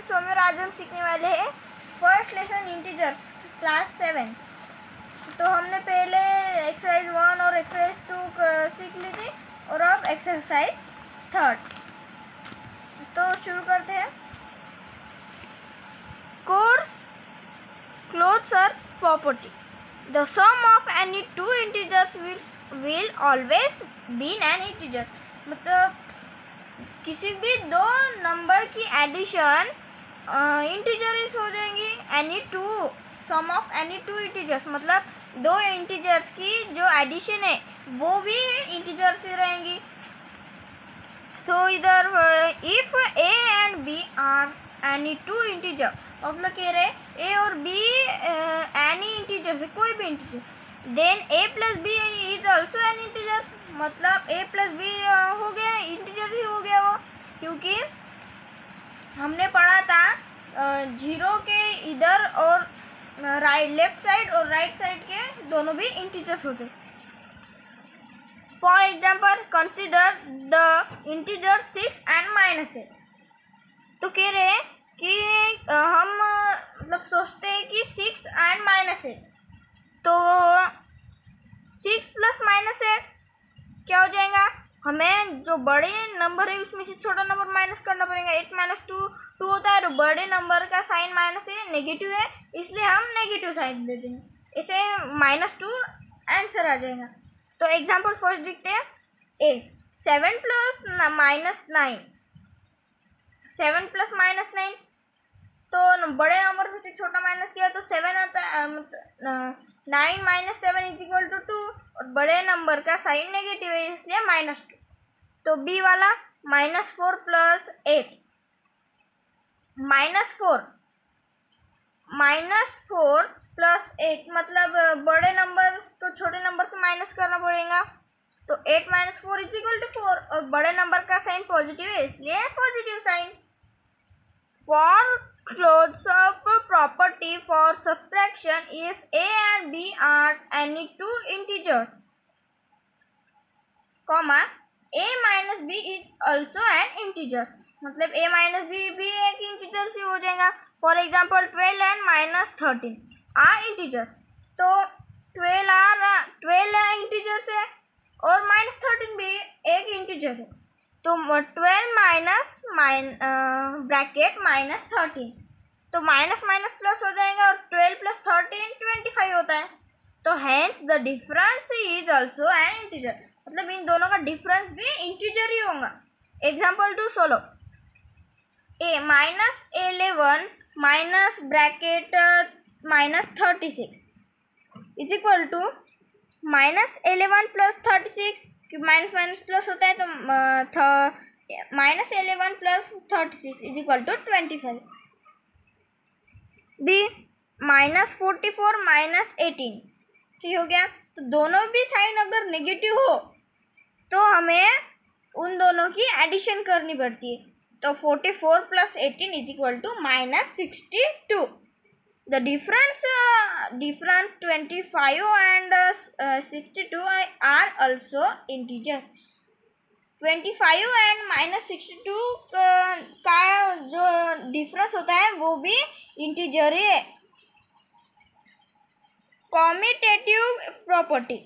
मैं सौम्य और आज हम सीखने वाले हैं फर्स्ट लेसन इंटीजर्स क्लास 7। तो हमने पहले एक्सरसाइज 1 और एक्सरसाइज 2 सीख ली थी और अब एक्सरसाइज 3। तो शुरू करते हैं। Course clothes are property. The sum of any two integers will always be an integer। मतलब किसी भी दो नंबर की एडिशन इंटीजर्स हो जाएंगी। Any two sum of any two integers मतलब दो इंटीजर्स की जो एडिशन है वो भी इंटीजर्स ही रहेंगी। सो इधर if A and B are any two integer मतलब कह रहे ए और बी एनी इंटीजर है, कोई भी integer, then A plus B is also an integer. मतलब ए प्लस बी हो गया इंटीजर ही हो गया वो, क्योंकि हमने पढ़ा था जीरो के इधर और लेफ्ट साइड और राइट साइड के दोनों भी इंटीजर्स होते। For example consider the integer 6 and -8। तो कह रहे हैं कि हम मतलब सोचते हैं कि 6 एंड -8, तो 6 प्लस -8 क्या हो जाएगा। हमें जो बड़े नंबर है उसमें से छोटा नंबर माइनस करना पड़ेगा। 8 - 2 2 होता है, तो बड़े नंबर का साइन माइनस है, नेगेटिव है, इसलिए हम नेगेटिव साइन देते हैं। इसे -2 आंसर आ जाएगा। तो एग्जांपल फर्स्ट देखते हैं। ए 7 प्लस -9, 7 प्लस -9, तो बड़े नंबर में से छोटा माइनस किया तो 7 आता है। 9 - 7 = 2 और बड़े नंबर का साइन नेगेटिव है इसलिए -2। तो बी वाला -4 प्लस 8, -4 प्लस 8 मतलब बड़े नंबर को छोटे नंबर से माइनस करना पड़ेगा। तो 8 - 4 = 4 और बड़े नंबर का साइन पॉजिटिव है इसलिए positive sign. For clothes of property for subtraction if a and b are any two integers, comma a minus b is also an integer। मतलब a minus b भी एक इंटीजर ही हो जाएगा। For example 12 and -13 are integers. तो 12 integers है और -13 भी एक इंटीजर है। तो 12 ब्रैकेट -13, तो माइनस माइनस प्लस हो जाएगा और 12 + 13 25 होता है। तो hence the difference is also an integer. मतलब इन दोनों का डिफरेंस भी इंटीजर ही होगा। एग्जाम्पल 2 सोलो। ए -11 minus bracket -36 is equal to -11 + 36, minus minus plus होता है तो -11 + 36 इज इक्वल टू 25। बी -44 -18, ठीक हो गया। तो दोनों भी साइन अगर नेगेटिव हो तो हमें उन दोनों की एडिशन करनी पड़ती है। तो 44 + 18 = -62। The difference 25 and 62 are also integers. 25 and -62 का जो डिफरेंस होता है वो भी इंटीजर है। Commutative property.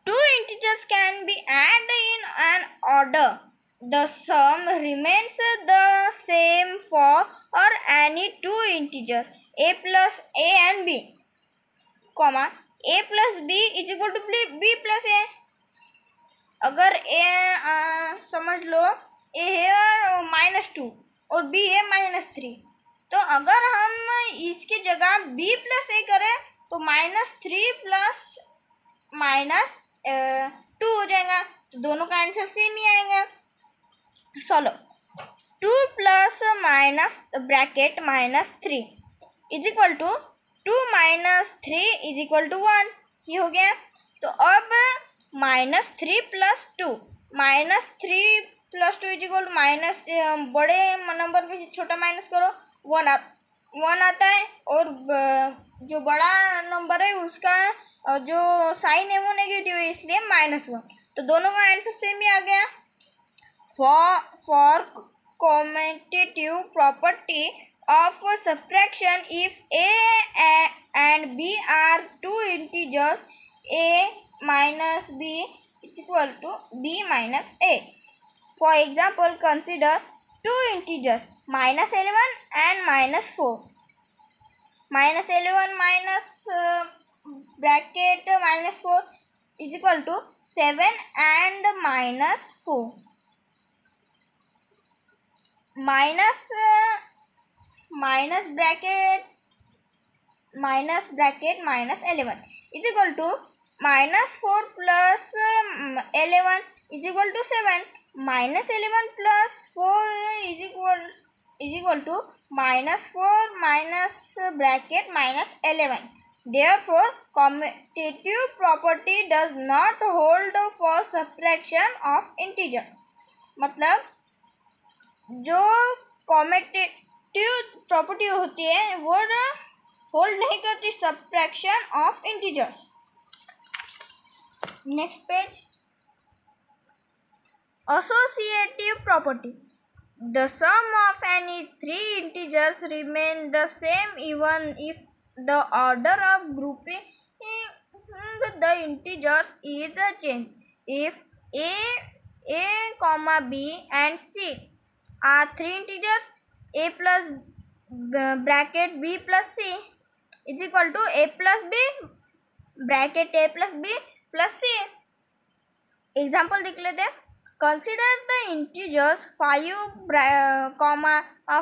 Two integers can be added in an order. The sum remains the same for or any two integers a plus a and b, comma a plus b is equal to b plus a। अगर ए समझ लो ए है -2 और B है -3, तो अगर हम इसकी जगह b + a करें तो -3 + -2 हो जाएगा। तो दोनों का आंसर सेम ही आएगा। चलो 2 + ब्रैकेट -3 इज इक्वल टू 2 - 3 = 1, ये हो गया। तो अब -3 + 2, -3 + 2 = बड़े नंबर में से छोटा माइनस करो 1 आता है और जो बड़ा नंबर है उसका जो साइन है वो नेगेटिव है इसलिए -1। तो दोनों का आंसर सेम ही आ गया। For commutative property of subtraction if a and b are two integers. A minus b is equal to b minus a. For example, consider two integers minus 11 and minus 4. Minus 11 minus bracket minus 4 is equal to 7 and minus 4. Minus bracket minus 11 is equal to minus 4 plus 11 is equal to 7. Minus 11 plus 4 is equal to minus 4 minus bracket minus 11. Therefore, commutative property does not hold for subtraction of integers. मतलब जो commutative property होती है वो hold नहीं करती subtraction of integers. Next page. Associative property. The sum of any three integers remain the same even if the order of grouping the integers is changed. If a comma b and c are three integers, a plus bracket b plus c is equal to a plus b bracket a plus b plus c. Example देख लेते हैं. Consider the integers 5,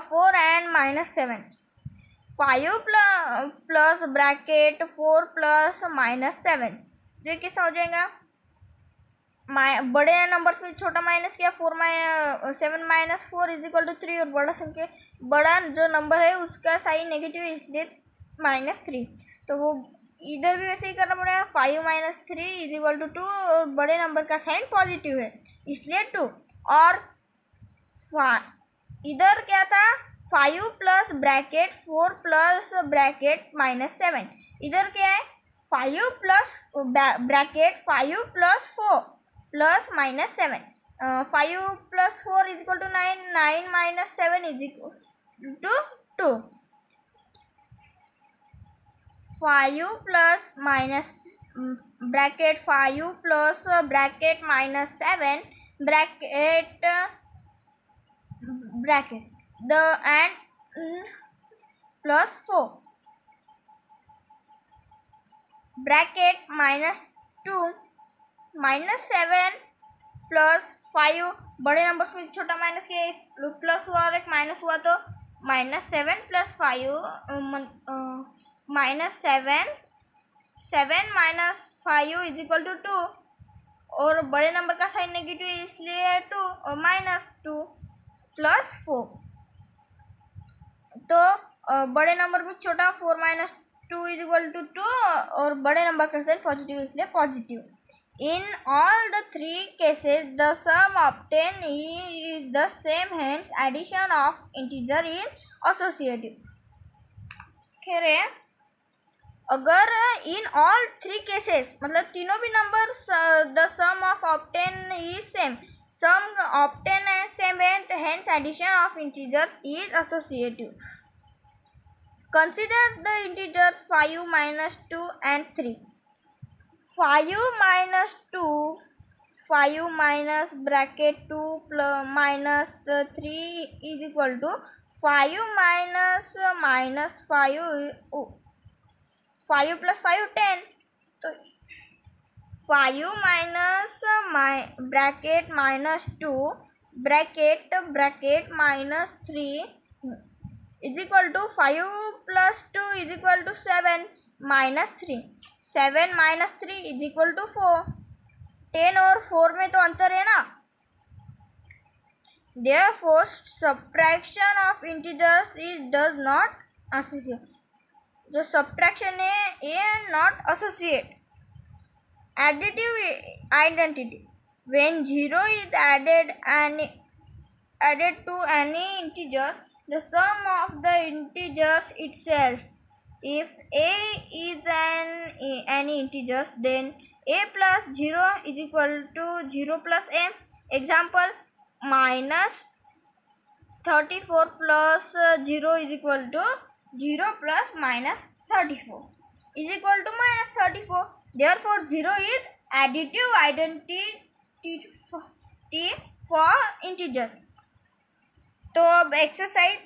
4 and minus 7. 5 plus bracket 4 plus minus 7. तो ये कैसा हो जाएगा? बड़े numbers में छोटा माइनस किया 7 माइनस 4 इज इक्वल टू 3 और बड़ा जो नंबर है उसका साइन नेगेटिव है इसलिए -3. तो वो इधर भी वैसे ही करना पड़ेगा. 5 माइनस 3 इज इक्वल टू 2 और बड़े नंबर का साइन पॉजिटिव है इसलिए 2. और इधर क्या था 5 प्लस ब्रैकेट 4 प्लस ब्रैकेट -7. इधर क्या है 5 plus bracket 5 plus 4 plus -7. 5 plus 4 is equal to 9. 9 minus 7 is equal to 2. 5 plus minus bracket 5 plus bracket -7 bracket the and plus 4 bracket -2 -7 plus 5. बड़े नंबर्स में छोटा माइनस के प्लस हुआ और एक माइनस हुआ तो -7 plus 5 -7 minus 5 is equal to 2 और बड़े नंबर का साइन नेगेटिव इसलिए 2 और -2 प्लस 4. तो बड़े नंबर में छोटा 4 माइनस 2 इज इक्वल टू 2 और बड़े नंबर का साइन पॉजिटिव इसलिए positive. In all the three cases, the sum obtained is the same. Hence, addition of integer is associative. कह रहे हैं अगर in all three cases मतलब तीनों भी number the sum of obtained is same. Sum obtained is same and hence addition of integers is associative. Consider the integers 5 minus 2 and 3. 5 minus 2 5 minus bracket 2 plus minus 3 is equal to 5 minus 5 plus 5 10. तो 5 minus bracket minus 2 bracket minus 3 is equal to 5 plus 2 is equal to 7 minus 3. 7 minus 3 is equal to 4. 10 और 4 में तो अंतर है ना. Therefore, subtraction of integers does not associate. जो subtraction है ये not associate. Additive identity. When 0 is added to any integer, the sum of the integers itself. If a is any integer, then a plus 0 is equal to 0 plus a. Example, minus 34 plus 0 is equal to 0 plus minus 34 is equal to minus 34. Therefore 0 is additive identity for integers. तो अब exercise